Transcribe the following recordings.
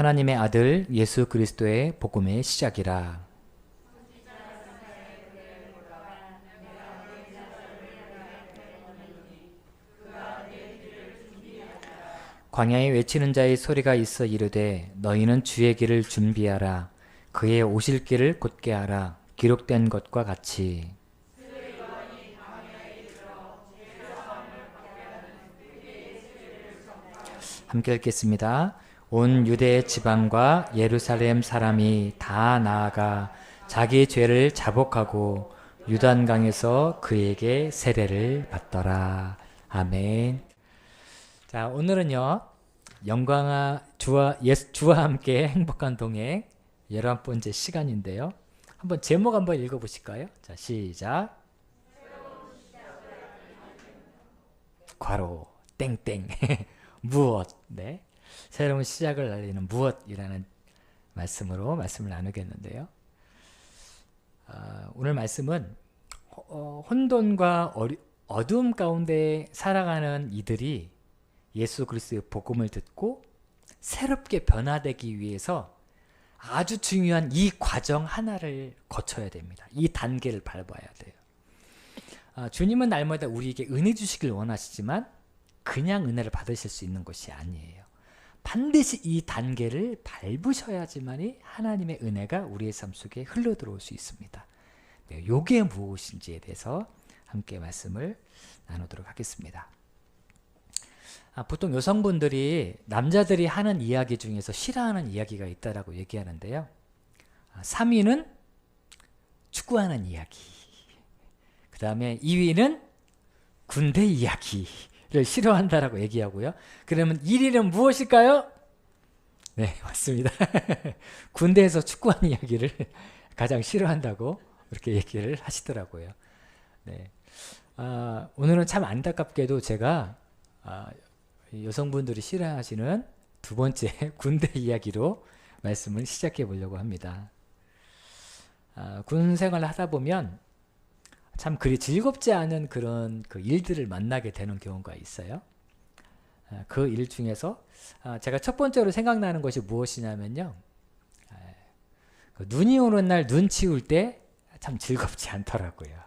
하나님의 아들 예수 그리스도의 복음의 시작이라. 광야에 외치는 자의 소리가 있어 이르되 너희는 주의 길을 준비하라. 그의 오실 길을 곧게 하라. 기록된 것과 같이. 함께 읽겠습니다. 온 유대 지방과 예루살렘 사람이 다 나아가 자기 죄를 자복하고 유단강에서 그에게 세례를 받더라. 아멘. 자, 오늘은요, 주와 함께 행복한 동행 11번째 시간인데요. 제목 한번 읽어보실까요? 자, 시작. 괄호 땡땡 무엇. 네, 새로운 시작을 알리는 무엇이라는 말씀으로 말씀을 나누겠는데요. 오늘 말씀은 혼돈과 어두움 가운데 살아가는 이들이 예수 그리스도의 복음을 듣고 새롭게 변화되기 위해서 아주 중요한 이 과정 하나를 거쳐야 됩니다. 이 단계를 밟아야 돼요. 주님은 날마다 우리에게 은혜 주시길 원하시지만 그냥 은혜를 받으실 수 있는 것이 아니에요. 반드시 이 단계를 밟으셔야지만이 하나님의 은혜가 우리의 삶 속에 흘러들어올 수 있습니다. 네, 요게 무엇인지에 대해서 함께 말씀을 나누도록 하겠습니다. 보통 여성분들이 남자들이 하는 이야기 중에서 싫어하는 이야기가 있다라고 얘기하는데요. 3위는 축구하는 이야기, 그 다음에 2위는 군대 이야기를 싫어한다라고 얘기하고요. 그러면 1위는 무엇일까요? 네, 맞습니다. 군대에서 축구하는 이야기를 가장 싫어한다고 그렇게 얘기를 하시더라고요. 네. 오늘은 참 안타깝게도 제가 여성분들이 싫어하시는 두 번째 군대 이야기로 말씀을 시작해 보려고 합니다. 군 생활을 하다 보면 참 그리 즐겁지 않은 그런 일들을 만나게 되는 경우가 있어요. 그 일 중에서 제가 첫 번째로 생각나는 것이 무엇이냐면요. 눈이 오는 날 눈 치울 때 참 즐겁지 않더라고요.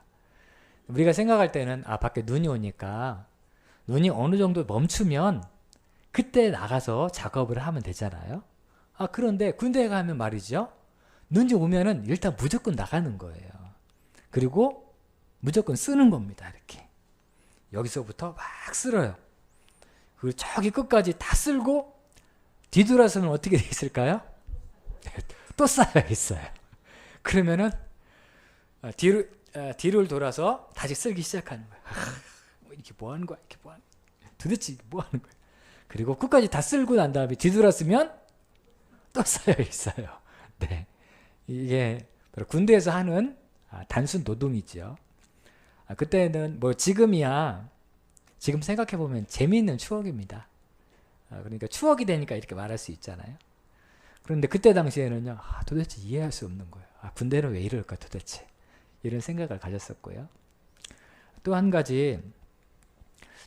우리가 생각할 때는 밖에 눈이 오니까 눈이 어느 정도 멈추면 그때 나가서 작업을 하면 되잖아요. 그런데 군대에 가면 말이죠. 눈이 오면은 일단 무조건 나가는 거예요. 그리고 무조건 쓰는 겁니다. 이렇게. 여기서부터 막 쓸어요. 그리고 저기 끝까지 다 쓸고 뒤돌아서는 어떻게 돼 있을까요? 또 쌓여 있어요. 그러면은 뒤를 돌아서 다시 쓸기 시작하는 거예요. 이게 뭐 하는 거야? 이게 뭐 하는 거야? 도대체 뭐 하는 거야? 그리고 끝까지 다 쓸고 난 다음에 뒤돌았으면 또 쌓여 있어요. 네, 이게 바로 군대에서 하는 단순 노동이죠. 그때는 뭐 지금이야, 지금 생각해 보면 재미있는 추억입니다. 그러니까 추억이 되니까 이렇게 말할 수 있잖아요. 그런데 그때 당시에는요, 도대체 이해할 수 없는 거예요. 군대는 왜 이럴까 도대체, 이런 생각을 가졌었고요. 또 한 가지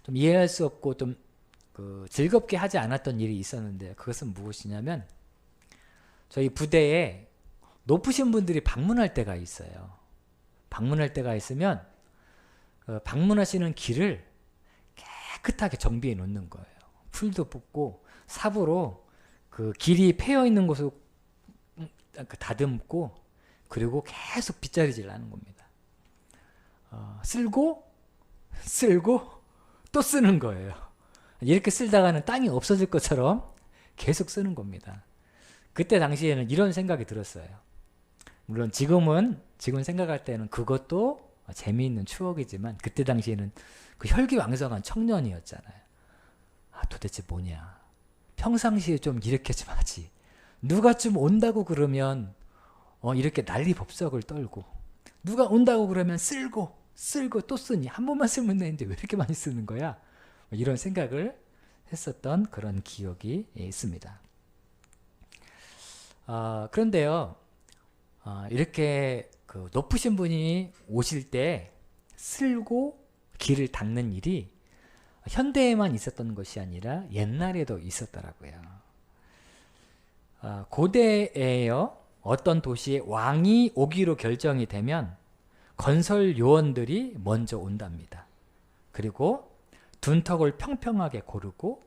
좀 이해할 수 없고 좀 즐겁게 하지 않았던 일이 있었는데, 그것은 무엇이냐면 저희 부대에 높으신 분들이 방문할 때가 있어요. 방문할 때가 있으면 방문하시는 길을 깨끗하게 정비해 놓는 거예요. 풀도 뽑고 삽으로 그 길이 패여 있는 곳을 다듬고, 그리고 계속 빗자리질 하는 겁니다. 쓸고 또 쓰는 거예요. 이렇게 쓸다가는 땅이 없어질 것처럼 계속 쓰는 겁니다. 그때 당시에는 이런 생각이 들었어요. 물론 지금 생각할 때는 그것도 재미있는 추억이지만, 그때 당시에는 그 혈기왕성한 청년이었잖아요. 도대체 뭐냐, 평상시에 좀 이렇게 좀 하지, 누가 좀 온다고 그러면 이렇게 난리법석을 떨고, 누가 온다고 그러면 쓸고 또 쓰니, 한 번만 쓰면 되는데 왜 이렇게 많이 쓰는 거야, 이런 생각을 했었던 그런 기억이 있습니다. 그런데요, 이렇게 높으신 분이 오실 때 쓸고 길을 닦는 일이 현대에만 있었던 것이 아니라 옛날에도 있었더라고요. 고대에요. 어떤 도시에 왕이 오기로 결정이 되면 건설 요원들이 먼저 온답니다. 그리고 둔턱을 평평하게 고르고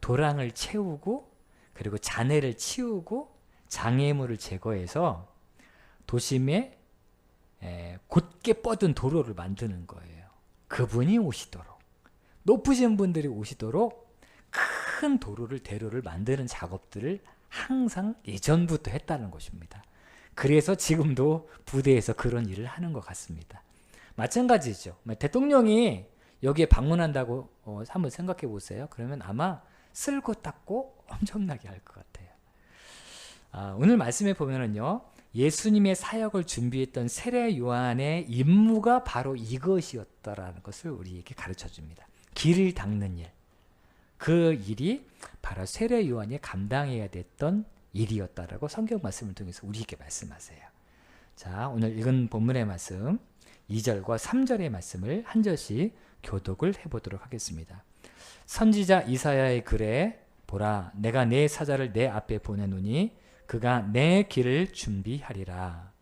도랑을 채우고 그리고 잔해를 치우고 장애물을 제거해서 도심에 곧게 뻗은 도로를 만드는 거예요. 그분이 오시도록, 높으신 분들이 오시도록 큰 도로를 대로를 만드는 작업들을 항상 예전부터 했다는 것입니다. 그래서 지금도 부대에서 그런 일을 하는 것 같습니다. 마찬가지죠. 대통령이 여기에 방문한다고 한번 생각해 보세요. 그러면 아마 쓸고 닦고 엄청나게 할 것 같아요. 오늘 말씀에 보면은요, 예수님의 사역을 준비했던 세례 요한의 임무가 바로 이것이었다라는 것을 우리에게 가르쳐 줍니다. 길을 닦는 일. 그 일이 바로 세례 요한이 감당해야 됐던 일이었다라고 성경 말씀을 통해서 우리에게 말씀하세요. 자, 오늘 읽은 본문의 말씀 2절과 3절의 말씀을 한 절씩 교독을 해보도록 하겠습니다. 선지자 이사야의 글에 보라, 내가 내 사자를 내 앞에 보내노니 그가 내 길을 준비하리라.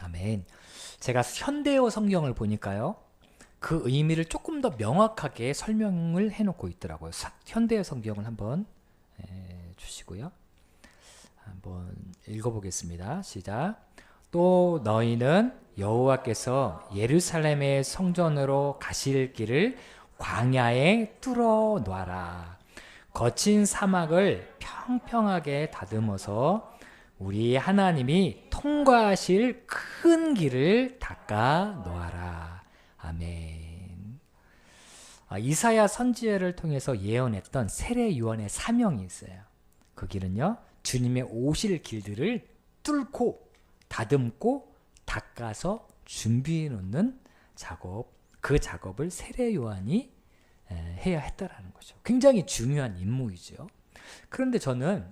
아멘. 제가 현대어 성경을 보니까요, 그 의미를 조금 더 명확하게 설명을 해놓고 있더라고요. 현대어 성경을 한번 주시고요. 한번 읽어보겠습니다. 시작. 또 너희는 여호와께서 예루살렘의 성전으로 가실 길을 광야에 뚫어 놔라. 거친 사막을 평평하게 다듬어서 우리 하나님이 통과하실 큰 길을 닦아 놓아라. 아멘. 이사야 선지자를 통해서 예언했던 세례 요한의 사명이 있어요. 그 길은요, 주님의 오실 길들을 뚫고 다듬고 닦아서 준비해 놓는 작업, 그 작업을 세례 요한이 해야 했다라는 거죠. 굉장히 중요한 임무이죠. 그런데 저는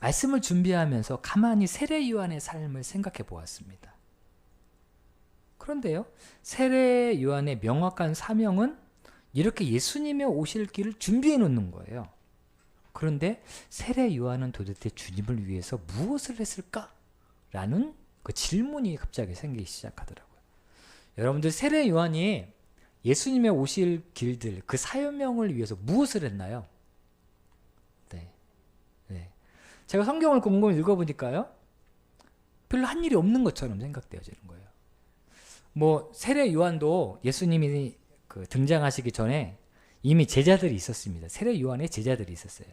말씀을 준비하면서 가만히 세례 요한의 삶을 생각해 보았습니다. 그런데요, 세례 요한의 명확한 사명은 이렇게 예수님의 오실 길을 준비해 놓는 거예요. 그런데 세례 요한은 도대체 주님을 위해서 무엇을 했을까라는 그 질문이 갑자기 생기기 시작하더라고요. 여러분들, 세례 요한이 예수님의 오실 길들, 그 사명을 위해서 무엇을 했나요? 네. 제가 성경을 곰곰이 읽어보니까요, 별로 한 일이 없는 것처럼 생각되어지는 거예요. 뭐 세례 요한도 예수님이 등장하시기 전에 이미 제자들이 있었습니다. 세례 요한의 제자들이 있었어요.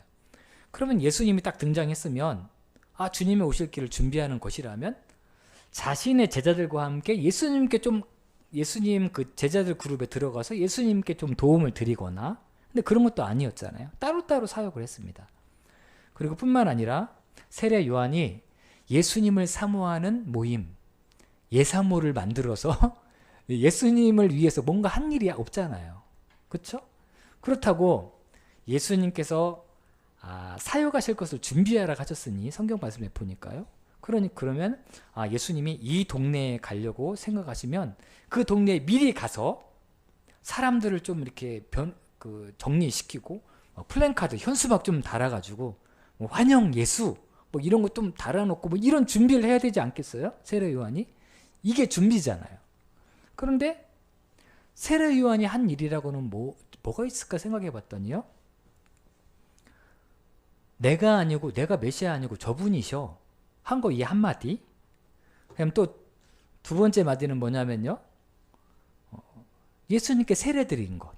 그러면 예수님이 딱 등장했으면, 주님의 오실 길을 준비하는 것이라면 자신의 제자들과 함께 예수님 그 제자들 그룹에 들어가서 예수님께 좀 도움을 드리거나, 근데 그런 것도 아니었잖아요. 따로따로 사역을 했습니다. 그리고 뿐만 아니라 세례 요한이 예수님을 사모하는 모임, 예사모를 만들어서 예수님을 위해서 뭔가 한 일이 없잖아요. 그렇죠? 그렇다고 예수님께서 사역하실 것을 준비하라 하셨으니 성경 말씀에 보니까요. 그러면 예수님이 이 동네에 가려고 생각하시면 그 동네에 미리 가서 사람들을 좀 이렇게 정리시키고 플랜카드, 현수막 좀 달아가지고 환영 예수 이런 거 좀 달아놓고 이런 준비를 해야 되지 않겠어요? 세례 요한이 이게 준비잖아요. 그런데 세례 요한이 한 일이라고는 뭐가 있을까 생각해 봤더니요, 내가 메시아 아니고 저분이셔 한 거 이 한마디. 그럼 또 두 번째 마디는 뭐냐면요, 예수님께 세례 드린 것.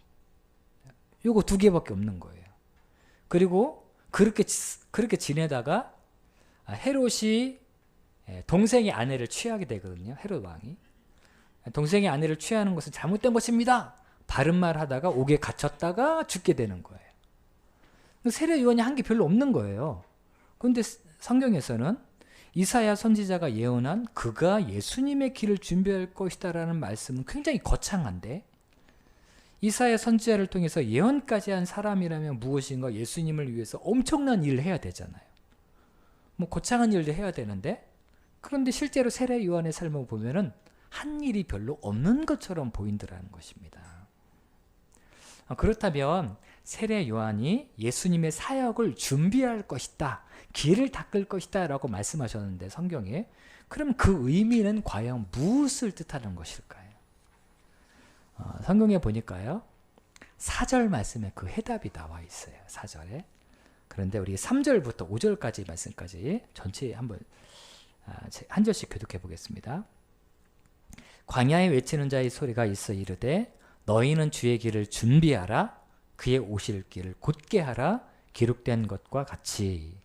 요거 두 개밖에 없는 거예요. 그리고 그렇게 지내다가 헤롯이 동생의 아내를 취하게 되거든요. 헤롯 왕이 동생의 아내를 취하는 것은 잘못된 것입니다. 바른 말 하다가 옥에 갇혔다가 죽게 되는 거예요. 세례 요한이 한 게 별로 없는 거예요. 그런데 성경에서는 이사야 선지자가 예언한 그가 예수님의 길을 준비할 것이다라는 말씀은 굉장히 거창한데, 이사야 선지자를 통해서 예언까지 한 사람이라면 무엇인가 예수님을 위해서 엄청난 일을 해야 되잖아요. 거창한 일도 해야 되는데 그런데 실제로 세례 요한의 삶을 보면은 한 일이 별로 없는 것처럼 보인다는 것입니다. 그렇다면 세례 요한이 예수님의 사역을 준비할 것이다, 길을 닦을 것이다 라고 말씀하셨는데 성경에, 그럼 그 의미는 과연 무엇을 뜻하는 것일까요? 성경에 보니까요, 4절 말씀에 그 해답이 나와 있어요. 4절에. 그런데 우리 3절부터 5절까지 말씀까지 전체 한번 한 절씩 교독해 보겠습니다. 광야에 외치는 자의 소리가 있어 이르되 너희는 주의 길을 준비하라, 그의 오실 길을 곧게 하라, 기록된 것과 같이.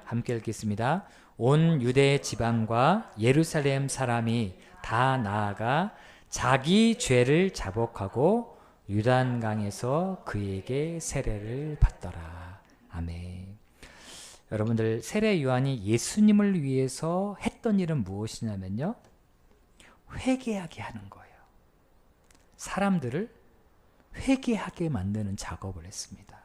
함께 읽겠습니다. 온 유대 지방과 예루살렘 사람이 다 나아가 자기 죄를 자복하고 요단강에서 그에게 세례를 받더라. 아멘. 여러분들, 세례 요한이 예수님을 위해서 했던 일은 무엇이냐면요, 회개하게 하는 거예요. 사람들을 회개하게 만드는 작업을 했습니다.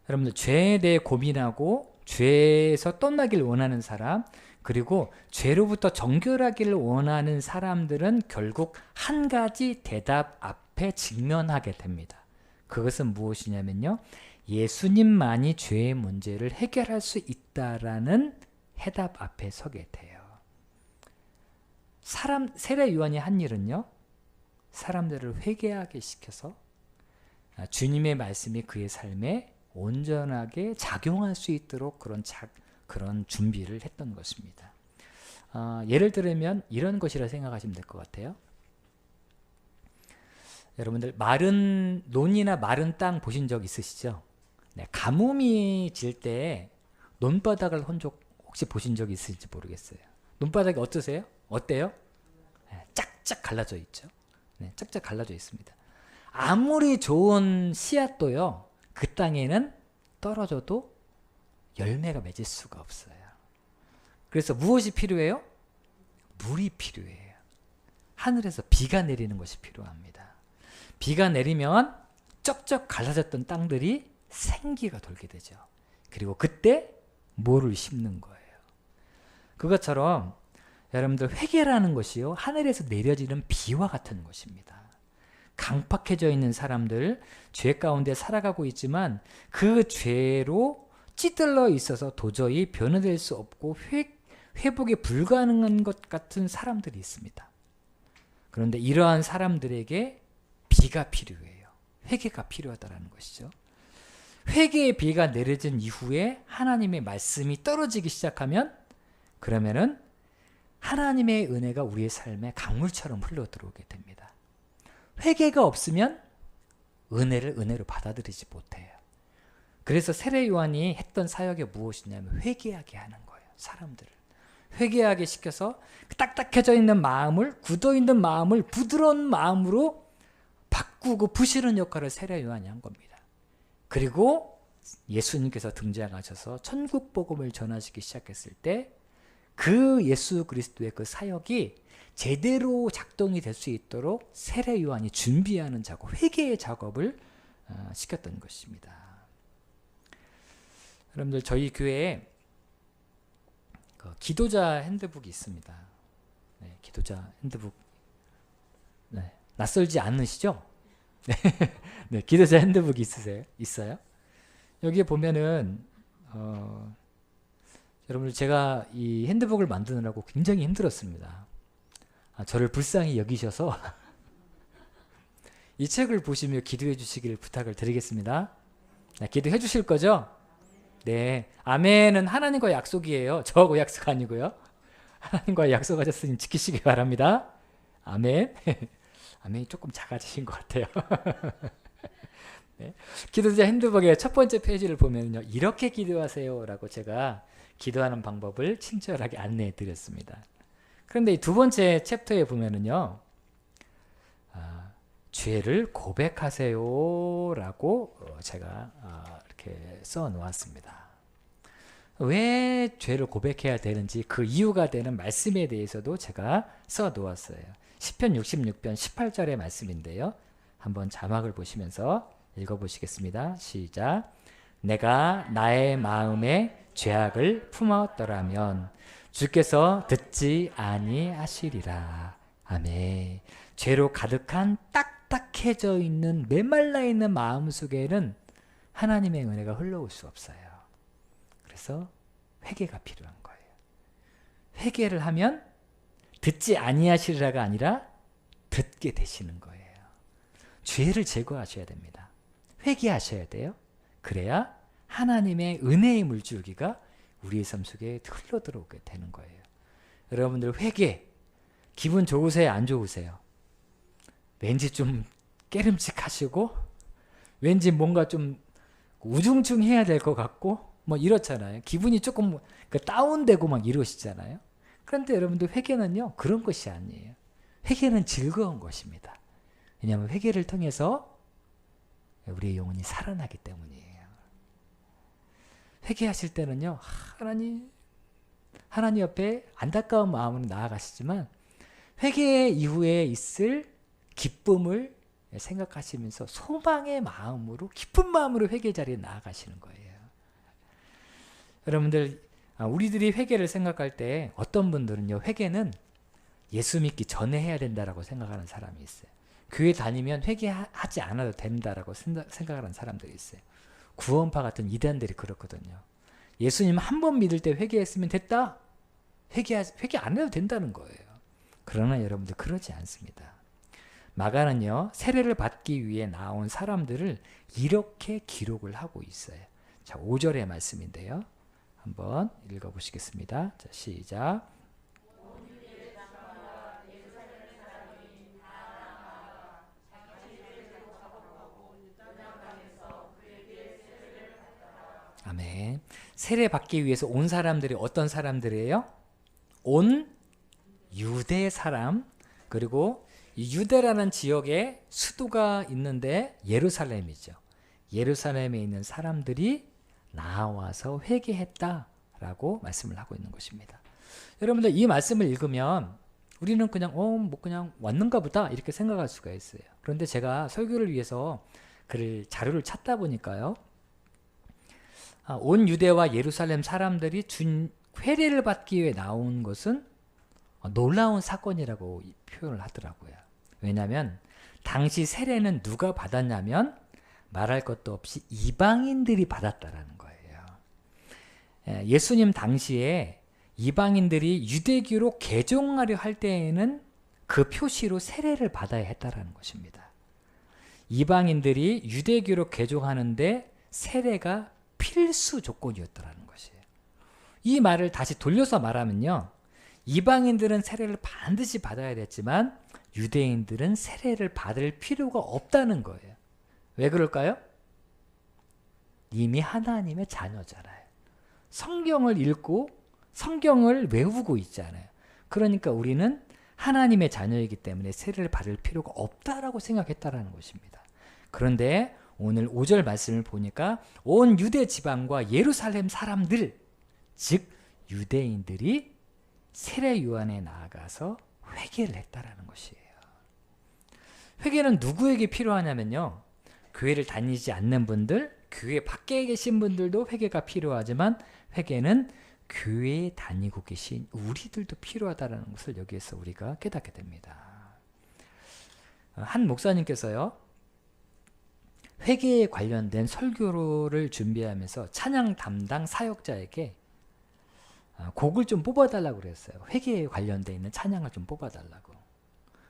여러분들, 죄에 대해 고민하고 죄에서 떠나길 원하는 사람, 그리고 죄로부터 정결하기를 원하는 사람들은 결국 한 가지 대답 앞에 직면하게 됩니다. 그것은 무엇이냐면요, 예수님만이 죄의 문제를 해결할 수 있다라는 해답 앞에 서게 돼요. 세례 요한이 한 일은요, 사람들을 회개하게 시켜서 주님의 말씀이 그의 삶에 온전하게 작용할 수 있도록 그런 준비를 했던 것입니다. 예를 들면 이런 것이라 생각하시면 될 것 같아요. 여러분들, 마른 논이나 마른 땅 보신 적 있으시죠? 네, 가뭄이 질 때 논바닥을 본 적 혹시 보신 적 있으신지 모르겠어요. 논바닥이 어떠세요? 어때요? 네, 짝짝 갈라져 있죠. 네, 짝짝 갈라져 있습니다. 아무리 좋은 씨앗도요, 그 땅에는 떨어져도 열매가 맺을 수가 없어요. 그래서 무엇이 필요해요? 물이 필요해요. 하늘에서 비가 내리는 것이 필요합니다. 비가 내리면 쩍쩍 갈라졌던 땅들이 생기가 돌게 되죠. 그리고 그때 뭐를 심는 거예요. 그것처럼 여러분들, 회개라는 것이요, 하늘에서 내려지는 비와 같은 것입니다. 강팍해져 있는 사람들, 죄 가운데 살아가고 있지만 그 죄로 찌들러 있어서 도저히 변화될 수 없고 회복이 불가능한 것 같은 사람들이 있습니다. 그런데 이러한 사람들에게 비가 필요해요. 회개가 필요하다는 것이죠. 회개의 비가 내려진 이후에 하나님의 말씀이 떨어지기 시작하면, 그러면은 하나님의 은혜가 우리의 삶에 강물처럼 흘러 들어오게 됩니다. 회개가 없으면 은혜를 은혜로 받아들이지 못해요. 그래서 세례 요한이 했던 사역이 무엇이냐면 회개하게 하는 거예요. 사람들을 회개하게 시켜서 딱딱해져 있는 마음을, 굳어 있는 마음을 부드러운 마음으로 바꾸고 부시는 역할을 세례 요한이 한 겁니다. 그리고 예수님께서 등장하셔서 천국 복음을 전하시기 시작했을 때 그 예수 그리스도의 그 사역이 제대로 작동이 될 수 있도록 세례 요한이 준비하는 작업, 회개의 작업을 시켰던 것입니다. 여러분들, 저희 교회에 기도자 핸드북이 있습니다. 네, 기도자 핸드북. 네, 낯설지 않으시죠? 네, 네, 기도자 핸드북이 있어요? 여기에 보면은 여러분들, 제가 이 핸드북을 만드느라고 굉장히 힘들었습니다. 저를 불쌍히 여기셔서 이 책을 보시며 기도해 주시기를 부탁을 드리겠습니다. 네, 기도해 주실 거죠? 네, 아멘은 하나님과 약속이에요. 저하고 약속 아니고요. 하나님과 약속하셨으니 지키시기 바랍니다. 아멘. 아멘이 조금 작아지신 것 같아요. 네. 기도자 핸드북의 첫 번째 페이지를 보면요, 이렇게 기도하세요 라고 제가 기도하는 방법을 친절하게 안내해 드렸습니다. 그런데 이 두 번째 챕터에 보면은요, 죄를 고백하세요 라고 제가 이렇게 써 놓았습니다. 왜 죄를 고백해야 되는지 그 이유가 되는 말씀에 대해서도 제가 써 놓았어요. 시편 66편 18절의 말씀인데요, 한번 자막을 보시면서 읽어보시겠습니다. 시작. 내가 나의 마음에 죄악을 품었더라면 주께서 듣지 아니하시리라. 아멘. 죄로 가득한 딱딱해져 있는 메말라 있는 마음 속에는 하나님의 은혜가 흘러올 수 없어요. 그래서 회개가 필요한 거예요. 회개를 하면 듣지 아니하시리라가 아니라 듣게 되시는 거예요. 죄를 제거하셔야 됩니다. 회개하셔야 돼요. 그래야 하나님의 은혜의 물줄기가 우리의 삶 속에 흘러 들어오게 되는 거예요. 여러분들 회개 기분 좋으세요? 안 좋으세요? 왠지 좀 깨름직하시고 왠지 뭔가 좀 우중충해야 될 것 같고 뭐 이렇잖아요. 기분이 조금 다운되고 막 이러시잖아요. 그런데 여러분들 회개는요 그런 것이 아니에요. 회개는 즐거운 것입니다. 왜냐하면 회개를 통해서 우리의 영혼이 살아나기 때문이에요. 회개하실 때는요 하나님 옆에 안타까운 마음으로 나아가시지만 회개 이후에 있을 기쁨을 생각하시면서 소망의 마음으로 기쁜 마음으로 회개 자리에 나아가시는 거예요. 여러분들 우리들이 회개를 생각할 때 어떤 분들은요 회개는 예수 믿기 전에 해야 된다라고 생각하는 사람이 있어요. 교회 다니면 회개하지 않아도 된다라고 생각하는 사람들이 있어요. 구원파 같은 이단들이 그렇거든요. 예수님 한 번 믿을 때 회개했으면 됐다. 회개 안 해도 된다는 거예요. 그러나 여러분들 그러지 않습니다. 마가는요 세례를 받기 위해 나온 사람들을 이렇게 기록을 하고 있어요. 자, 5절의 말씀인데요. 한번 읽어보시겠습니다. 자, 시작. 아멘. 세례 받기 위해서 온 사람들이 어떤 사람들이에요? 온 유대 사람. 그리고 이 유대라는 지역에 수도가 있는데 예루살렘이죠. 예루살렘에 있는 사람들이 나와서 회개했다라고 말씀을 하고 있는 것입니다. 여러분들 이 말씀을 읽으면 우리는 그냥 뭐 그냥 왔는가 보다 이렇게 생각할 수가 있어요. 그런데 제가 설교를 위해서 자료를 찾다 보니까요. 온 유대와 예루살렘 사람들이 회례를 받기 위해 나온 것은 놀라운 사건이라고 표현을 하더라고요. 왜냐하면 당시 세례는 누가 받았냐면 말할 것도 없이 이방인들이 받았다라는 거예요. 예수님 당시에 이방인들이 유대교로 개종하려 할 때에는 그 표시로 세례를 받아야 했다라는 것입니다. 이방인들이 유대교로 개종하는데 세례가 필수 조건이었다라는 것이에요. 이 말을 다시 돌려서 말하면요. 이방인들은 세례를 반드시 받아야 됐지만 유대인들은 세례를 받을 필요가 없다는 거예요. 왜 그럴까요? 이미 하나님의 자녀잖아요. 성경을 읽고 성경을 외우고 있잖아요. 그러니까 우리는 하나님의 자녀이기 때문에 세례를 받을 필요가 없다라고 생각했다라는 것입니다. 그런데 오늘 5절 말씀을 보니까 온 유대 지방과 예루살렘 사람들, 즉 유대인들이 세례 요한에 나아가서 회개를 했다라는 것이에요. 회개는 누구에게 필요하냐면요. 교회를 다니지 않는 분들, 교회 밖에 계신 분들도 회개가 필요하지만 회개는 교회에 다니고 계신 우리들도 필요하다는 것을 여기에서 우리가 깨닫게 됩니다. 한 목사님께서요. 회개에 관련된 설교를 준비하면서 찬양 담당 사역자에게 곡을 좀 뽑아달라고 그랬어요. 회개에 관련되어 있는 찬양을 좀 뽑아달라고.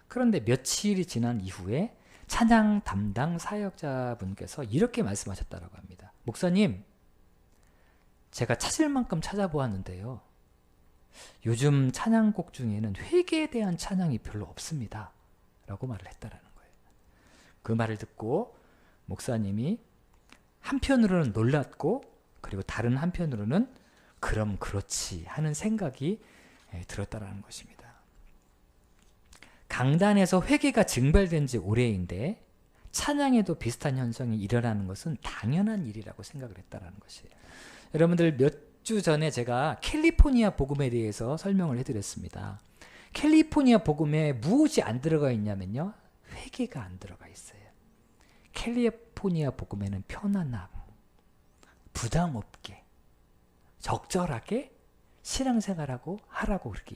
그런데 며칠이 지난 이후에 찬양 담당 사역자분께서 이렇게 말씀하셨다고 합니다. 목사님, 제가 찾을 만큼 찾아보았는데요. 요즘 찬양곡 중에는 회개에 대한 찬양이 별로 없습니다. 라고 말을 했다라는 거예요. 그 말을 듣고 목사님이 한편으로는 놀랐고 그리고 다른 한편으로는 그럼 그렇지 하는 생각이 들었다라는 것입니다. 강단에서 회개가 증발된 지 오래인데 찬양에도 비슷한 현상이 일어나는 것은 당연한 일이라고 생각을 했다라는 것이에요. 여러분들 몇 주 전에 제가 캘리포니아 복음에 대해서 설명을 해드렸습니다. 캘리포니아 복음에 무엇이 안 들어가 있냐면요. 회개가 안 들어가 있어요. 캘리포니아 복음에는 편안함, 부담 없게, 적절하게 신앙생활하고 하라고 그렇게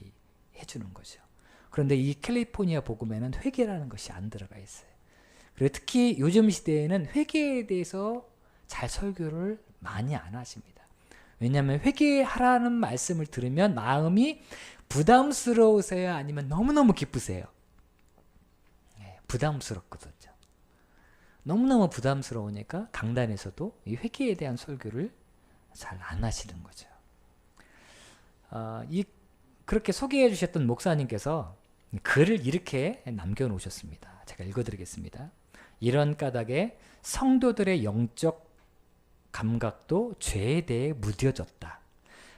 해주는 거죠. 그런데 이 캘리포니아 복음에는 회개라는 것이 안 들어가 있어요. 그리고 특히 요즘 시대에는 회개에 대해서 잘 설교를 많이 안 하십니다. 왜냐하면 회개하라는 말씀을 들으면 마음이 부담스러우세요? 아니면 너무너무 기쁘세요? 네, 부담스럽거든요. 너무너무 부담스러우니까 강단에서도 이 회개에 대한 설교를 잘 안 하시는 거죠. 그렇게 소개해 주셨던 목사님께서 글을 이렇게 남겨놓으셨습니다. 제가 읽어드리겠습니다. 이런 까닭에 성도들의 영적 감각도 죄에 대해 무뎌졌다.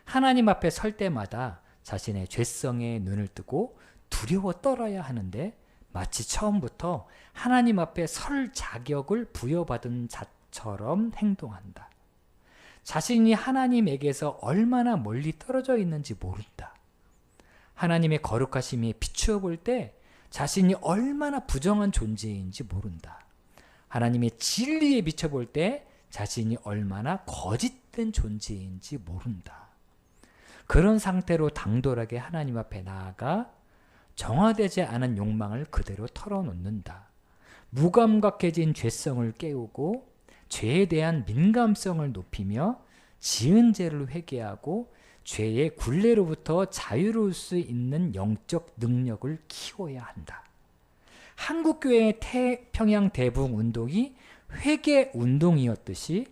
하나님 앞에 설 때마다 자신의 죄성에 눈을 뜨고 두려워 떨어야 하는데 마치 처음부터 하나님 앞에 설 자격을 부여받은 자처럼 행동한다. 자신이 하나님에게서 얼마나 멀리 떨어져 있는지 모른다. 하나님의 거룩하심에 비추어 볼 때 자신이 얼마나 부정한 존재인지 모른다. 하나님의 진리에 비춰볼 때 자신이 얼마나 거짓된 존재인지 모른다. 그런 상태로 당돌하게 하나님 앞에 나아가 정화되지 않은 욕망을 그대로 털어놓는다. 무감각해진 죄성을 깨우고 죄에 대한 민감성을 높이며 지은 죄를 회개하고 죄의 굴레로부터 자유로울 수 있는 영적 능력을 키워야 한다. 한국교회의 태평양 대부흥 운동이 회개 운동이었듯이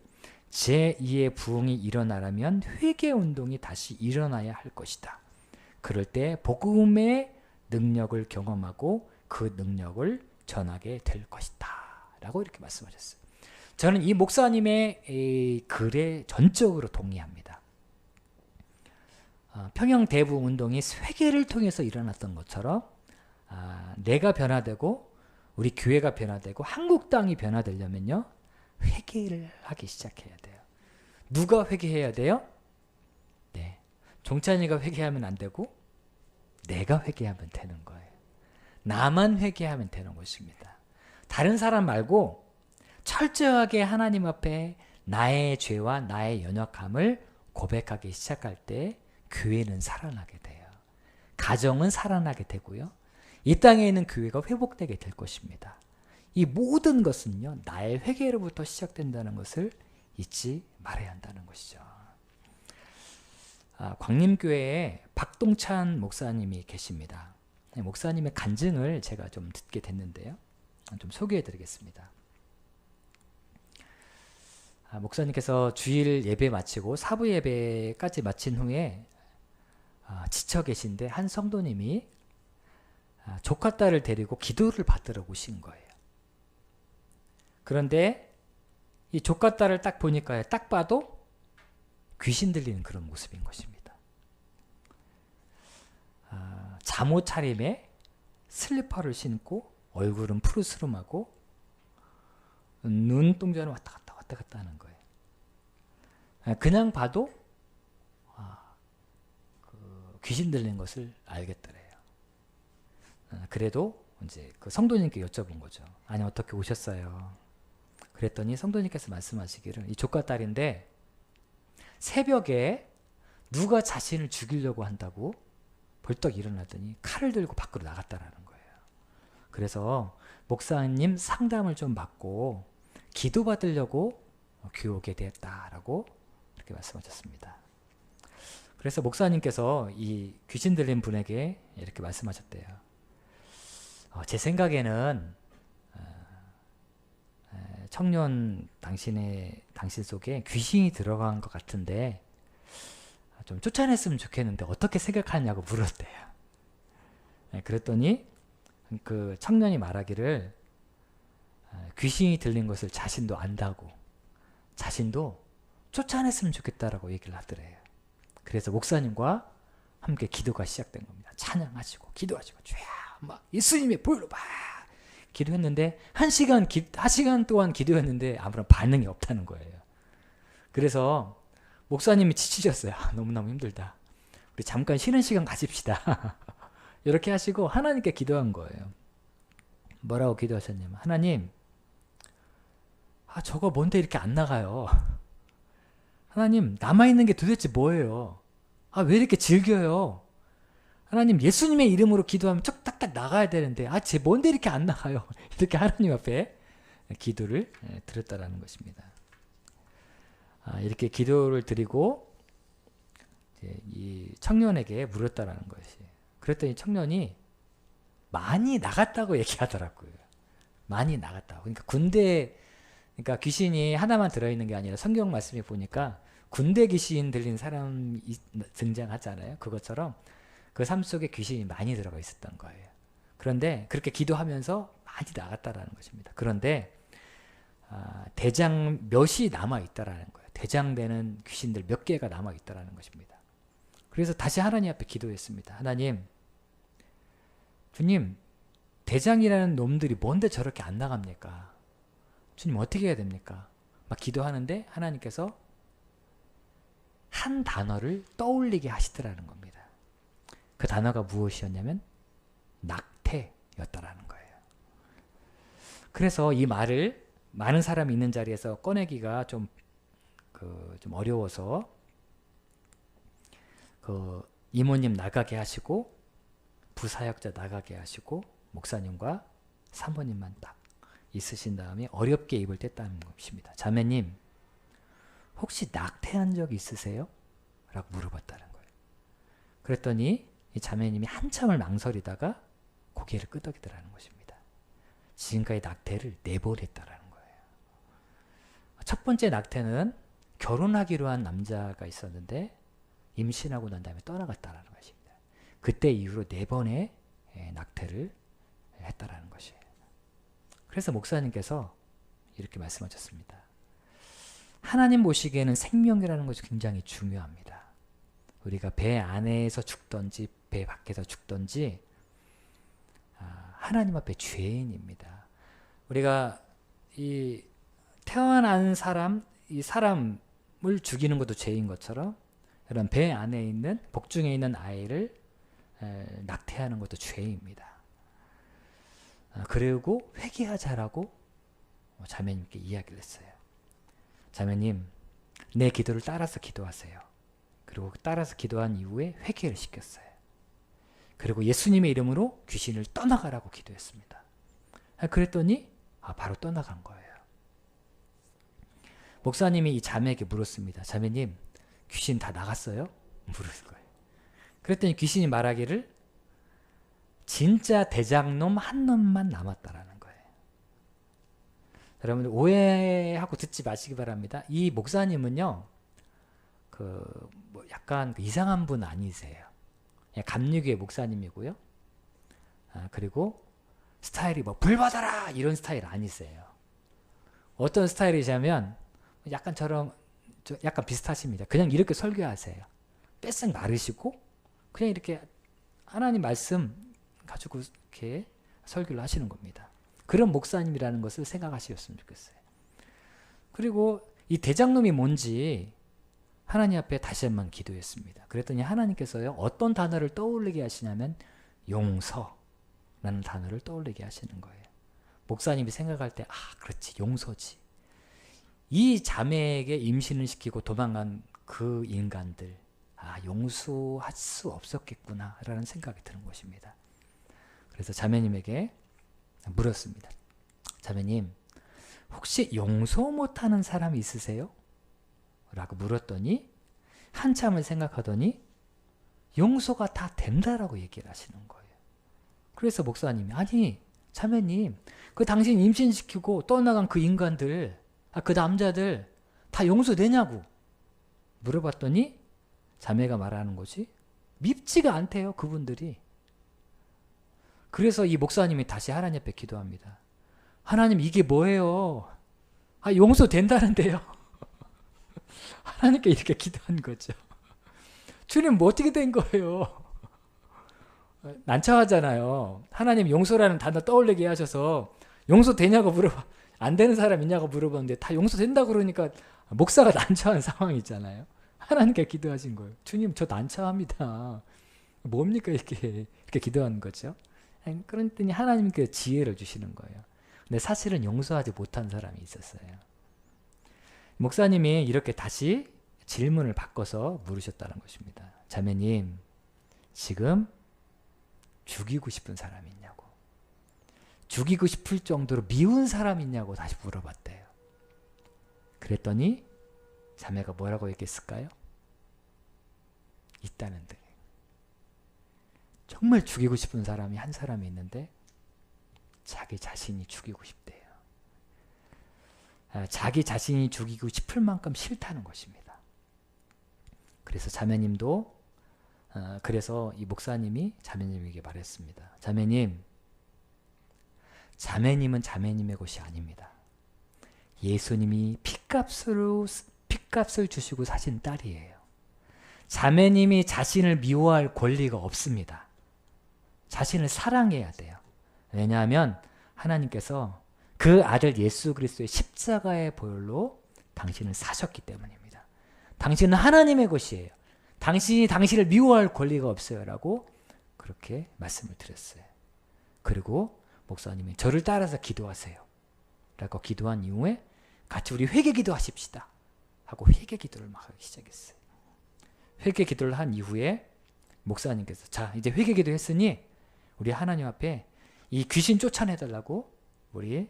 제2의 부흥이 일어나려면 회개 운동이 다시 일어나야 할 것이다. 그럴 때 복음의 능력을 경험하고 그 능력을 전하게 될 것이다. 라고 이렇게 말씀하셨어요. 저는 이 목사님의 이 글에 전적으로 동의합니다. 평양 대부흥 운동이 회개를 통해서 일어났던 것처럼 내가 변화되고 우리 교회가 변화되고 한국 땅이 변화되려면요, 회개를 하기 시작해야 돼요. 누가 회개해야 돼요? 네, 종찬이가 회개하면 안 되고 내가 회개하면 되는 거예요. 나만 회개하면 되는 것입니다. 다른 사람 말고 철저하게 하나님 앞에 나의 죄와 나의 연약함을 고백하기 시작할 때 교회는 살아나게 돼요. 가정은 살아나게 되고요. 이 땅에 있는 교회가 회복되게 될 것입니다. 이 모든 것은요, 나의 회개로부터 시작된다는 것을 잊지 말아야 한다는 것이죠. 광림교회에 박동찬 목사님이 계십니다. 목사님의 간증을 제가 좀 듣게 됐는데요. 좀 소개해 드리겠습니다. 목사님께서 주일 예배 마치고 사부 예배까지 마친 후에 지쳐 계신데 한 성도님이 조카딸을 데리고 기도를 받으러 오신 거예요. 그런데 이 조카딸을 딱 보니까 딱 봐도 귀신 들리는 그런 모습인 것입니다. 잠옷 차림에 슬리퍼를 신고 얼굴은 푸르스름하고 눈동자는 왔다 갔다 하는 거예요. 그냥 봐도 귀신 들린 것을 알겠더래요. 그래도 이제 그 성도님께 여쭤본 거죠. 아니, 어떻게 오셨어요? 그랬더니 성도님께서 말씀하시기를 이 조카딸인데 새벽에 누가 자신을 죽이려고 한다고 벌떡 일어나더니 칼을 들고 밖으로 나갔다라는 거예요. 그래서 목사님 상담을 좀 받고 기도받으려고 교회 오게 되었다라고 이렇게 말씀하셨습니다. 그래서 목사님께서 이 귀신 들린 분에게 이렇게 말씀하셨대요. 제 생각에는 청년 당신 속에 귀신이 들어간 것 같은데 좀 쫓아냈으면 좋겠는데 어떻게 생각하냐고 물었대요. 그랬더니 그 청년이 말하기를 귀신이 들린 것을 자신도 안다고 자신도 쫓아냈으면 좋겠다라고 얘기를 하더래요. 그래서 목사님과 함께 기도가 시작된 겁니다. 찬양하시고 기도하시고 주야 막 예수님의 보혈로 막 기도했는데 한 시간 동안 기도했는데 아무런 반응이 없다는 거예요. 그래서 목사님이 지치셨어요. 너무너무 힘들다. 우리 잠깐 쉬는 시간 가집시다. 이렇게 하시고 하나님께 기도한 거예요. 뭐라고 기도하셨냐면 하나님, 저거 뭔데 이렇게 안 나가요. 하나님, 남아있는 게 도대체 뭐예요? 왜 이렇게 즐겨요? 하나님, 예수님의 이름으로 기도하면 쭉 딱딱 나가야 되는데 쟤 뭔데 이렇게 안 나가요? 이렇게 하나님 앞에 기도를 드렸다라는 것입니다. 이렇게 기도를 드리고 이 청년에게 물었다라는 것이. 그랬더니 청년이 많이 나갔다고 얘기하더라고요. 많이 나갔다고. 그러니까 귀신이 하나만 들어있는 게 아니라 성경 말씀에 보니까 군대 귀신 들린 사람이 등장하잖아요. 그것처럼 그 삶 속에 귀신이 많이 들어가 있었던 거예요. 그런데 그렇게 기도하면서 많이 나갔다라는 것입니다. 그런데 대장 몇이 남아있다라는 거예요. 대장되는 귀신들 몇 개가 남아있다라는 것입니다. 그래서 다시 하나님 앞에 기도했습니다. 하나님, 주님, 대장이라는 놈들이 뭔데 저렇게 안 나갑니까? 주님, 어떻게 해야 됩니까? 막 기도하는데 하나님께서 한 단어를 떠올리게 하시더라는 겁니다. 그 단어가 무엇이었냐면 낙태였다라는 거예요. 그래서 이 말을 많은 사람이 있는 자리에서 꺼내기가 좀 어려워서 이모님 나가게 하시고 부사역자 나가게 하시고 목사님과 사모님만 딱 있으신 다음에 어렵게 입을 뗐다는 것입니다. 자매님, 혹시 낙태한 적 있으세요? 라고 물어봤다는 거예요. 그랬더니 이 자매님이 한참을 망설이다가 고개를 끄덕이더라는 것입니다. 지금까지 낙태를 4번 했다라는 거예요. 첫 번째 낙태는 결혼하기로 한 남자가 있었는데 임신하고 난 다음에 떠나갔다라는 것입니다. 그때 이후로 4번의 낙태를 했다라는 것이에요. 그래서 목사님께서 이렇게 말씀하셨습니다. 하나님 보시기에는 생명이라는 것이 굉장히 중요합니다. 우리가 배 안에서 죽든지 배 밖에서 죽든지 하나님 앞에 죄인입니다. 우리가 이 태어난 사람, 이 사람을 죽이는 것도 죄인 것처럼 이런 배 안에 있는 복중에 있는 아이를 낙태하는 것도 죄입니다. 그리고 회개하자라고 자매님께 이야기를 했어요. 자매님, 내 기도를 따라서 기도하세요. 그리고 따라서 기도한 이후에 회개를 시켰어요. 그리고 예수님의 이름으로 귀신을 떠나가라고 기도했습니다. 그랬더니 바로 떠나간 거예요. 목사님이 이 자매에게 물었습니다. 자매님, 귀신 다 나갔어요? 물었을 거예요. 그랬더니 귀신이 말하기를 진짜 대장놈 한 놈만 남았다라는 거예요. 여러분들 오해하고 듣지 마시기 바랍니다. 이 목사님은요, 약간 이상한 분 아니세요. 감리교회 목사님이고요. 그리고 스타일이 불 받아라 이런 스타일 아니세요. 어떤 스타일이냐면 약간 비슷하십니다. 그냥 이렇게 설교하세요. 뺏싹 마르시고 그냥 이렇게 하나님 말씀 가지고 이렇게 설교를 하시는 겁니다. 그런 목사님이라는 것을 생각하셨으면 좋겠어요. 그리고 이 대장놈이 뭔지 하나님 앞에 다시 한번 기도했습니다. 그랬더니 하나님께서요, 어떤 단어를 떠올리게 하시냐면 용서라는 단어를 떠올리게 하시는 거예요. 목사님이 생각할 때 그렇지, 용서지. 이 자매에게 임신을 시키고 도망간 그 인간들, 용서할 수 없었겠구나 라는 생각이 드는 것입니다. 그래서 자매님에게 물었습니다. 자매님, 혹시 용서 못하는 사람이 있으세요? 라고 물었더니 한참을 생각하더니 용서가 다 된다라고 얘기를 하시는 거예요. 그래서 목사님이 아니 자매님, 그 당신 임신시키고 떠나간 그 인간들, 그 남자들 다 용서되냐고 물어봤더니 자매가 말하는 것이 밉지가 않대요, 그분들이. 그래서 이 목사님이 다시 하나님 앞에 기도합니다. 하나님, 이게 뭐예요? 용서된다는데요. 하나님께 이렇게 기도한 거죠. 주님, 뭐 어떻게 된 거예요? 난처하잖아요. 하나님 용서라는 단어 떠올리게 하셔서 용서되냐고 안 되는 사람 있냐고 물어봤는데 다 용서된다 그러니까 목사가 난처한 상황이잖아요. 하나님께 기도하신 거예요. 주님, 저 난처합니다. 뭡니까 이렇게 기도하는 거죠. 그랬더니 하나님께 지혜를 주시는 거예요. 근데 사실은 용서하지 못한 사람이 있었어요. 목사님이 이렇게 다시 질문을 바꿔서 물으셨다는 것입니다. 자매님, 지금 죽이고 싶은 사람이 있냐고. 죽이고 싶을 정도로 미운 사람이 있냐고 다시 물어봤대요. 그랬더니 자매가 뭐라고 얘기했을까요? 있다는데. 정말 죽이고 싶은 사람이 한 사람이 있는데 자기 자신이 죽이고 싶대요. 자기 자신이 죽이고 싶을 만큼 싫다는 것입니다. 그래서 자매님도 그래서 이 목사님이 자매님에게 말했습니다. 자매님, 자매님은 자매님의 것이 아닙니다. 예수님이 핏값을 주시고 사신 딸이에요. 자매님이 자신을 미워할 권리가 없습니다. 자신을 사랑해야 돼요. 왜냐하면 하나님께서 그 아들 예수 그리스도의 십자가의 보혈로 당신을 사셨기 때문입니다. 당신은 하나님의 것이에요. 당신이 당신을 미워할 권리가 없어요. 라고 그렇게 말씀을 드렸어요. 그리고 목사님이 저를 따라서 기도하세요. 라고 기도한 이후에 같이 우리 회개 기도하십시다. 하고 회개 기도를 막 하기 시작했어요. 회개 기도를 한 이후에 목사님께서 자, 이제 회개 기도했으니 우리 하나님 앞에 이 귀신 쫓아내달라고 우리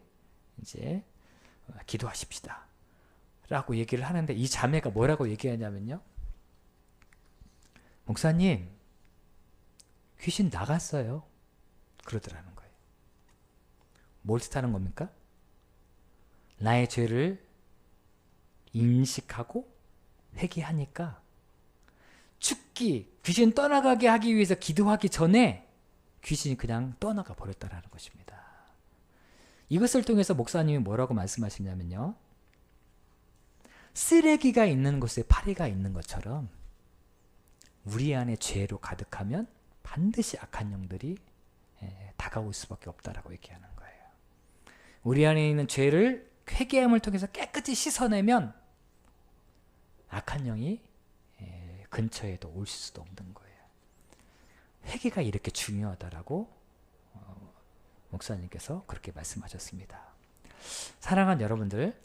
이제 기도하십시다. 라고 얘기를 하는데 이 자매가 뭐라고 얘기하냐면요. 목사님, 귀신 나갔어요. 그러더라는 거예요. 뭘 뜻하는 겁니까? 나의 죄를 인식하고 회개하니까 귀신 떠나가게 하기 위해서 기도하기 전에 귀신이 그냥 떠나가 버렸다라는 것입니다. 이것을 통해서 목사님이 뭐라고 말씀하시냐면요. 쓰레기가 있는 곳에 파리가 있는 것처럼 우리 안에 죄로 가득하면 반드시 악한 영들이 다가올 수밖에 없다라고 얘기하는 거예요. 우리 안에 있는 죄를 회개함을 통해서 깨끗이 씻어내면 악한 영이 근처에도 올 수도 없는 거예요. 회개가 이렇게 중요하다라고 목사님께서 그렇게 말씀하셨습니다. 사랑하는 여러분들,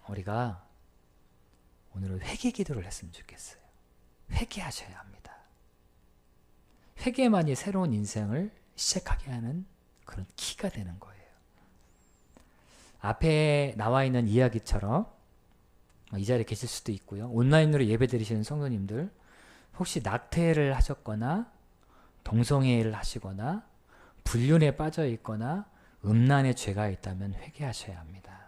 우리가 오늘은 회개 기도를 했으면 좋겠어요. 회개하셔야 합니다. 회개만이 새로운 인생을 시작하게 하는 그런 키가 되는 거예요. 앞에 나와 있는 이야기처럼 이 자리에 계실 수도 있고요. 온라인으로 예배 드리시는 성도님들 혹시 낙태를 하셨거나 동성애를 하시거나 불륜에 빠져 있거나 음란의 죄가 있다면 회개하셔야 합니다.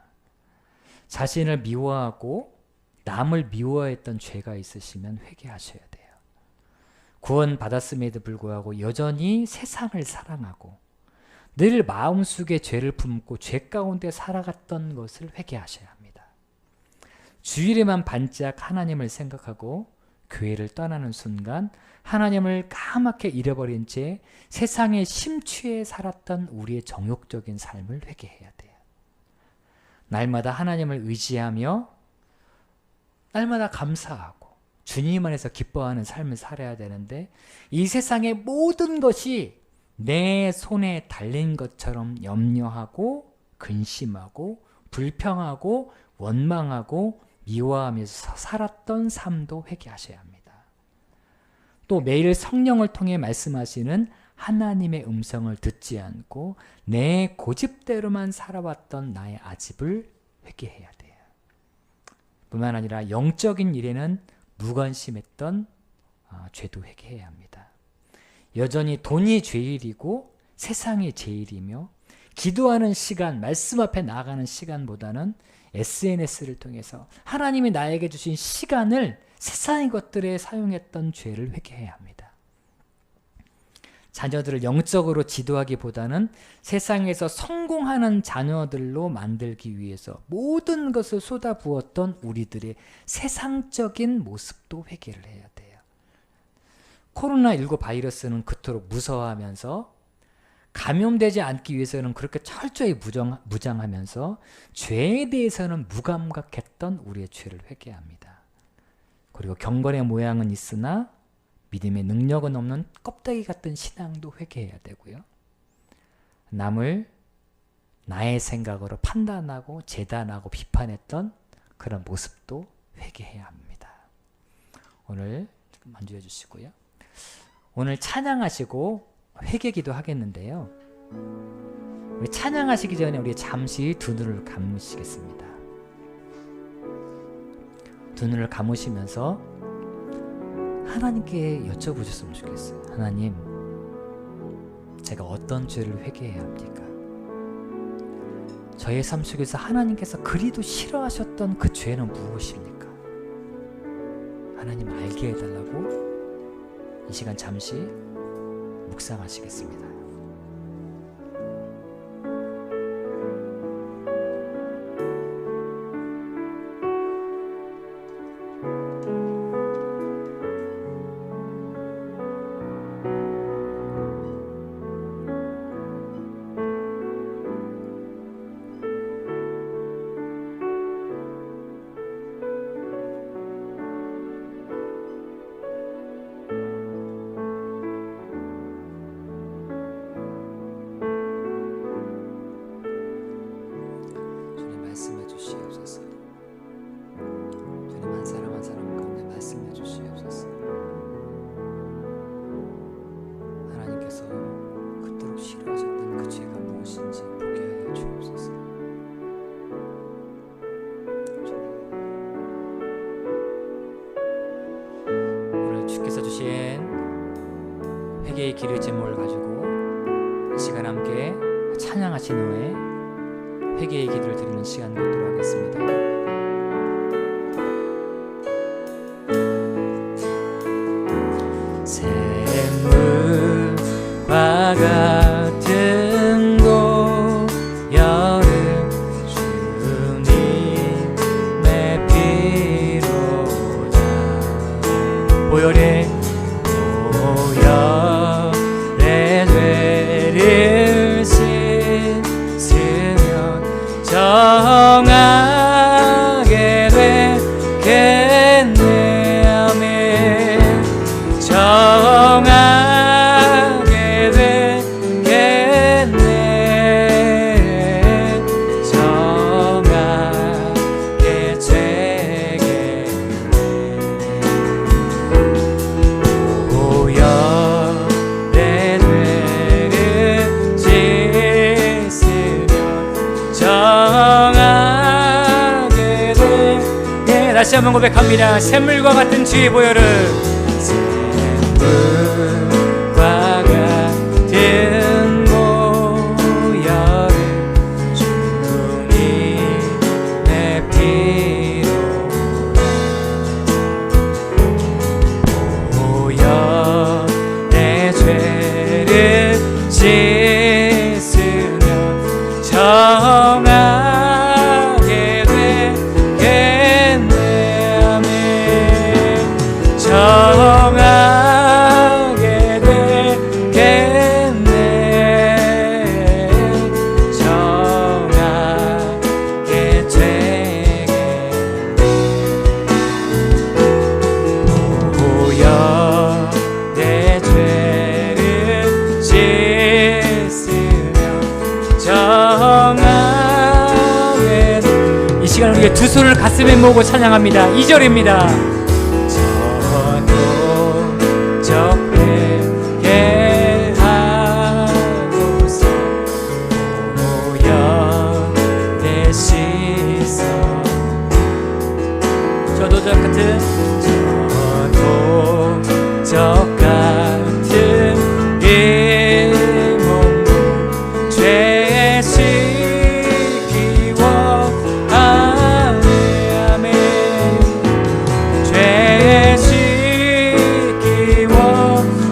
자신을 미워하고 남을 미워했던 죄가 있으시면 회개하셔야 돼요. 구원 받았음에도 불구하고 여전히 세상을 사랑하고 늘 마음속에 죄를 품고 죄 가운데 살아갔던 것을 회개하셔야 합니다. 주일에만 반짝 하나님을 생각하고 교회를 떠나는 순간 하나님을 까맣게 잃어버린 채 세상에 심취해 살았던 우리의 정욕적인 삶을 회개해야 돼요. 날마다 하나님을 의지하며 날마다 감사하고 주님 안에서 기뻐하는 삶을 살아야 되는데 이 세상의 모든 것이 내 손에 달린 것처럼 염려하고 근심하고 불평하고 원망하고 미워하면서 살았던 삶도 회개하셔야 합니다. 또 매일 성령을 통해 말씀하시는 하나님의 음성을 듣지 않고 내 고집대로만 살아왔던 나의 아집을 회개해야 돼요. 뿐만 아니라 영적인 일에는 무관심했던 죄도 회개해야 합니다. 여전히 돈이 죄일이고 세상이 죄일이며 기도하는 시간, 말씀 앞에 나아가는 시간보다는 SNS를 통해서 하나님이 나에게 주신 시간을 세상의 것들에 사용했던 죄를 회개해야 합니다. 자녀들을 영적으로 지도하기보다는 세상에서 성공하는 자녀들로 만들기 위해서 모든 것을 쏟아부었던 우리들의 세상적인 모습도 회개를 해야 돼요. 코로나19 바이러스는 그토록 무서워하면서 감염되지 않기 위해서는 그렇게 철저히 무장하면서 죄에 대해서는 무감각했던 우리의 죄를 회개합니다. 그리고 경건의 모양은 있으나 믿음의 능력은 없는 껍데기 같은 신앙도 회개해야 되고요. 남을 나의 생각으로 판단하고 재단하고 비판했던 그런 모습도 회개해야 합니다. 오늘 만주해 주시고요. 오늘 찬양하시고 회개기도 하겠는데요. 우리 찬양하시기 전에 우리 잠시 두 눈을 감으시겠습니다. 두 눈을 감으시면서 하나님께 여쭤보셨으면 좋겠어요. 하나님, 제가 어떤 죄를 회개해야 합니까? 저의 삶 속에서 하나님께서 그리도 싫어하셨던 그 죄는 무엇입니까? 하나님 알게 해달라고 이 시간 잠시 묵상하시겠습니다. 말씀해 주시옵소서. 주님, 한 사람 한 사람 가운데 말씀해 주시옵소서. 하나님께서 그토록 싫어하셨던 그 죄가 무엇인지 보게 하여 주옵소서. 오늘 주께서 주신 회개의 길의 제목을 가지고 이 시간 함께 찬양하신 후에 회개의 기도를 드리는 시간 갖도록 하겠습니다. 샘물과 같은 고열은 주님의 피로다. 보혈의 죄를 정하게 되겠네. 아멘. 정하게 되겠네. 정하게 되겠네. 보혈의 죄를 씻으며 정하게 돼. 다시 한번 고백합니다. 샘물과 같은 주의 보혈을, 샘물과 같은 보혈을 주님의 피로 보혈의 죄를 씻으며 정하게 되겠네. 아멘. 정하게 되겠네. 정하게 되겠네. 보혈의 죄를 씻으며 정하게 돼. 이 시간 우리가 두 손을 가슴에 모으고 찬양합니다. 2절입니다. 저도 회개하고서 보혈에 씻어. 저도 저 같은 이 몸도 죄에 씻기워 하네. 아멘. 죄에 씻기워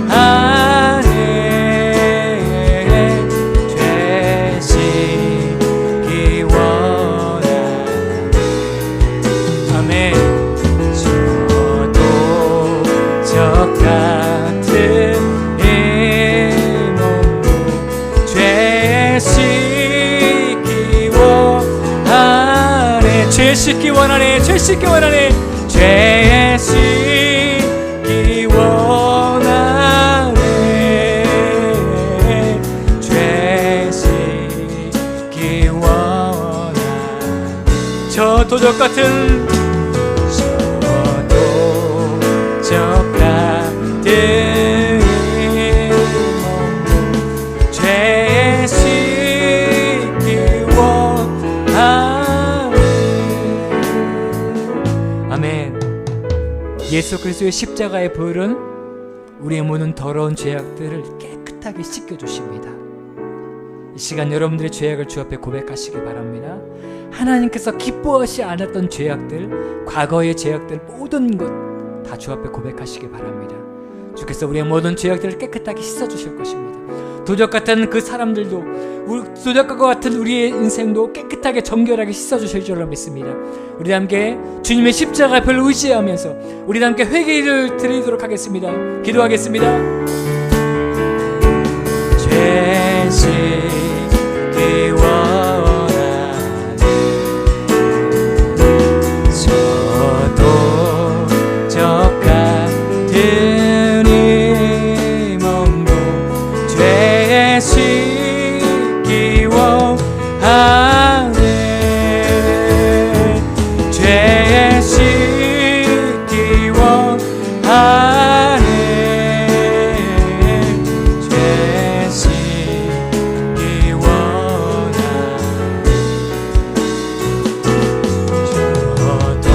하네. 죄 씻기워 하네. 아멘. 저도 저 같은 이 몸도 죄 씻기 원하네. 죄 씻기 원하네. 죄 씻기 원하네. 죄 씻기 원하네. 죄 씻기 원하네. 저도 도적 같은 도적 같은 죄의 씻기 원하네. 아멘. 예수 그리스도의 십자가의 보혈은 우리의 모든 더러운 죄악들을 깨끗하게 씻겨주십니다. 이 시간 여러분들의 죄악을 주 앞에 고백하시기 바랍니다. 하나님께서 기뻐하지 않았던 죄악들, 과거의 죄악들 모든 것 다 주 앞에 고백하시기 바랍니다. 주께서 우리의 모든 죄악들을 깨끗하게 씻어주실 것입니다. 도적 같은 그 사람들도, 도적과 같은 우리의 인생도 깨끗하게 정결하게 씻어주실 줄로 믿습니다. 우리 함께 주님의 십자가 별로 의지하면서 우리 함께 회개를 드리도록 하겠습니다. 기도하겠습니다. 죄짓기 원하네. 저도 같은 이 몸도 죄의 씻기 원하네. 죄의 씻기 원하네. 죄 씻기 원하네. 저도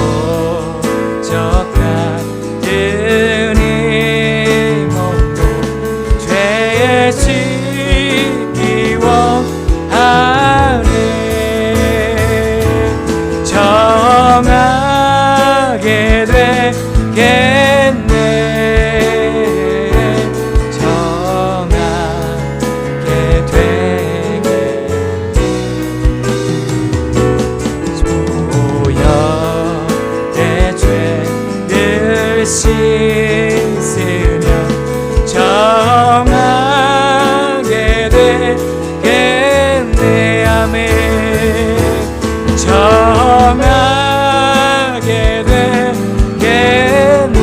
저 같은 이 몸도 죄의 씻기 원하네. 정하게 되겠네. 정하게 되겠네. 보혈의 죄를 씻으면 정하게 되겠네. 아멘. 정하게 되겠네.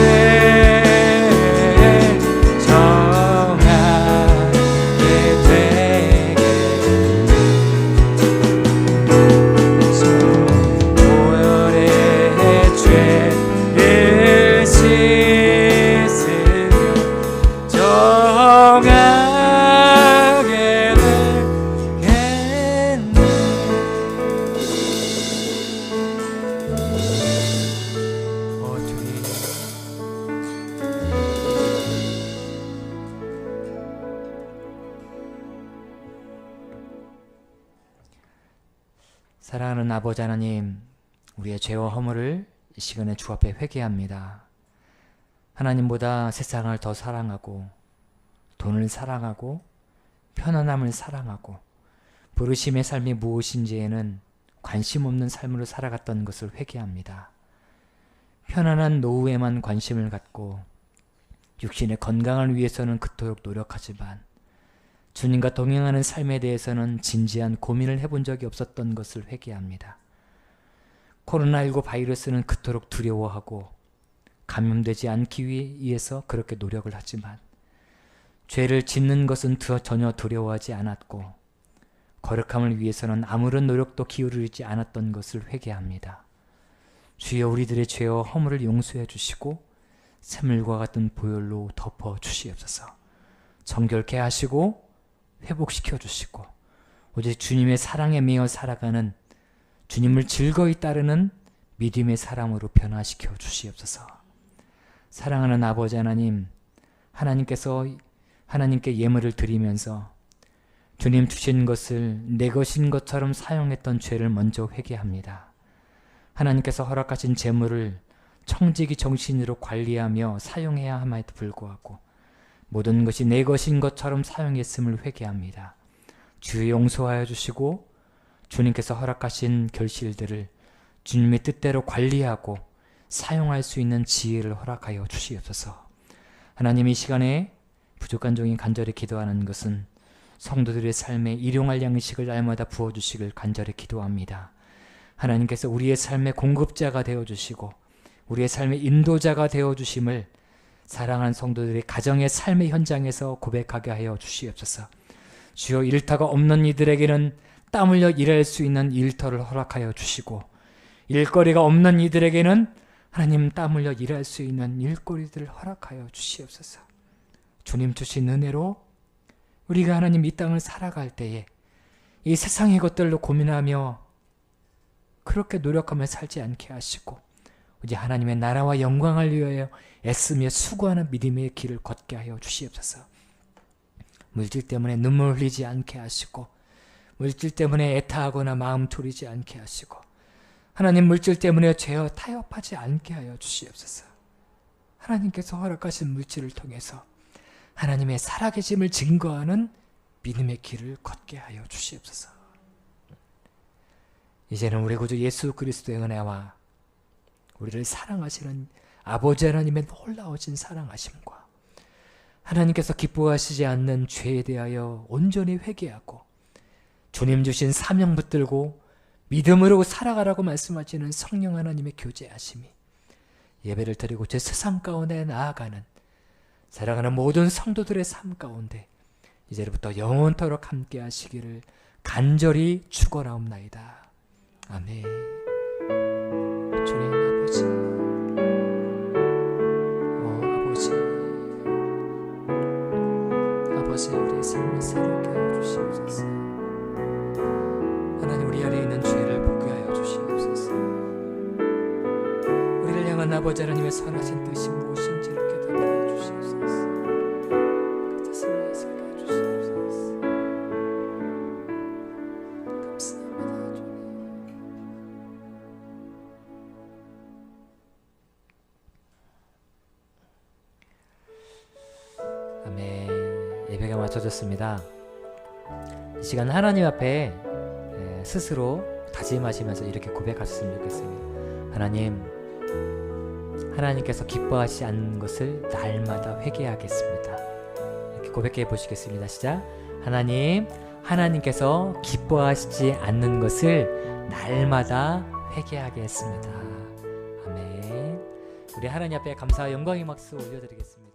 정하게 되겠네. 보혈의 죄를 씻으면 정하게 되겠네. 주님, 사랑하는 아버지 하나님, 우리의 죄와 허물을 이 시간에 주 앞에 회개합니다. 하나님보다 세상을 더 사랑하고 돈을 사랑하고 편안함을 사랑하고 부르심의 삶이 무엇인지에는 관심 없는 삶으로 살아갔던 것을 회개합니다. 편안한 노후에만 관심을 갖고 육신의 건강을 위해서는 그토록 노력하지만 주님과 동행하는 삶에 대해서는 진지한 고민을 해본 적이 없었던 것을 회개합니다. 코로나19 바이러스는 그토록 두려워하고 감염되지 않기 위해서 그렇게 노력을 하지만 죄를 짓는 것은 전혀 두려워하지 않았고 거룩함을 위해서는 아무런 노력도 기울이지 않았던 것을 회개합니다. 주여, 우리들의 죄와 허물을 용서해 주시고 샘물과 같은 보혈로 덮어 주시옵소서. 정결케 하시고 회복시켜 주시고 오직 주님의 사랑에 매여 살아가는, 주님을 즐거이 따르는 믿음의 사람으로 변화시켜 주시옵소서. 사랑하는 아버지 하나님, 하나님께 예물을 드리면서 주님 주신 것을 내 것인 것처럼 사용했던 죄를 먼저 회개합니다. 하나님께서 허락하신 재물을 청지기 정신으로 관리하며 사용해야 함에도 불구하고 모든 것이 내 것인 것처럼 사용했음을 회개합니다. 주여, 용서하여 주시고 주님께서 허락하신 결실들을 주님의 뜻대로 관리하고 사용할 수 있는 지혜를 허락하여 주시옵소서. 하나님, 이 시간에 부족한 종이 간절히 기도하는 것은 성도들의 삶에 일용할 양식을 날마다 부어주시길 간절히 기도합니다. 하나님께서 우리의 삶의 공급자가 되어주시고 우리의 삶의 인도자가 되어주심을 사랑하는 성도들의 가정의 삶의 현장에서 고백하게 하여 주시옵소서. 주여, 일터가 없는 이들에게는 땀 흘려 일할 수 있는 일터를 허락하여 주시고 일거리가 없는 이들에게는 하나님 땀 흘려 일할 수 있는 일거리들을 허락하여 주시옵소서. 주님 주신 은혜로 우리가 하나님 이 땅을 살아갈 때에 이 세상의 것들로 고민하며 그렇게 노력하며 살지 않게 하시고 이제 하나님의 나라와 영광을 위하여 애쓰며 수고하는 믿음의 길을 걷게 하여 주시옵소서. 물질 때문에 눈물 흘리지 않게 하시고 물질 때문에 애타하거나 마음 졸이지 않게 하시고 하나님 물질 때문에 죄어 타협하지 않게 하여 주시옵소서. 하나님께서 허락하신 물질을 통해서 하나님의 살아계심을 증거하는 믿음의 길을 걷게 하여 주시옵소서. 이제는 우리 구주 예수 그리스도의 은혜와 우리를 사랑하시는 아버지 하나님의 놀라우신 사랑하심과 하나님께서 기뻐하시지 않는 죄에 대하여 온전히 회개하고 주님 주신 사명 붙들고 믿음으로 살아가라고 말씀하시는 성령 하나님의 교제하심이 예배를 드리고 제 세상 가운데 나아가는 살아가는 모든 성도들의 삶 가운데 이제부터 영원토록 함께 하시기를 간절히 축원하옵나이다. 아멘. 주님 아버지, 아버지 우리의 삶을 새롭게 하여 주시옵소서. 하나님 우리 안에 있는 죄를 포기하여 주시옵소서. 우리를 향한 아버지 하나님의 선하신 뜻이 무엇인지를 깨닫게 하여 주시옵소서. 그 뜻을 예수께 해 주시옵소서. 감사합니다 주님. 아멘. 예배가 마쳐졌습니다. 이 시간 하나님 앞에 스스로 다짐하시면서 이렇게 고백하셨으면 좋겠습니다. 하나님께서 기뻐하시지 않는 것을 날마다 회개하겠습니다. 이렇게 고백해 보시겠습니다. 시작. 하나님께서 기뻐하시지 않는 것을 날마다 회개하겠습니다. 아멘. 우리 하나님 앞에 감사와 영광의 박수 올려드리겠습니다.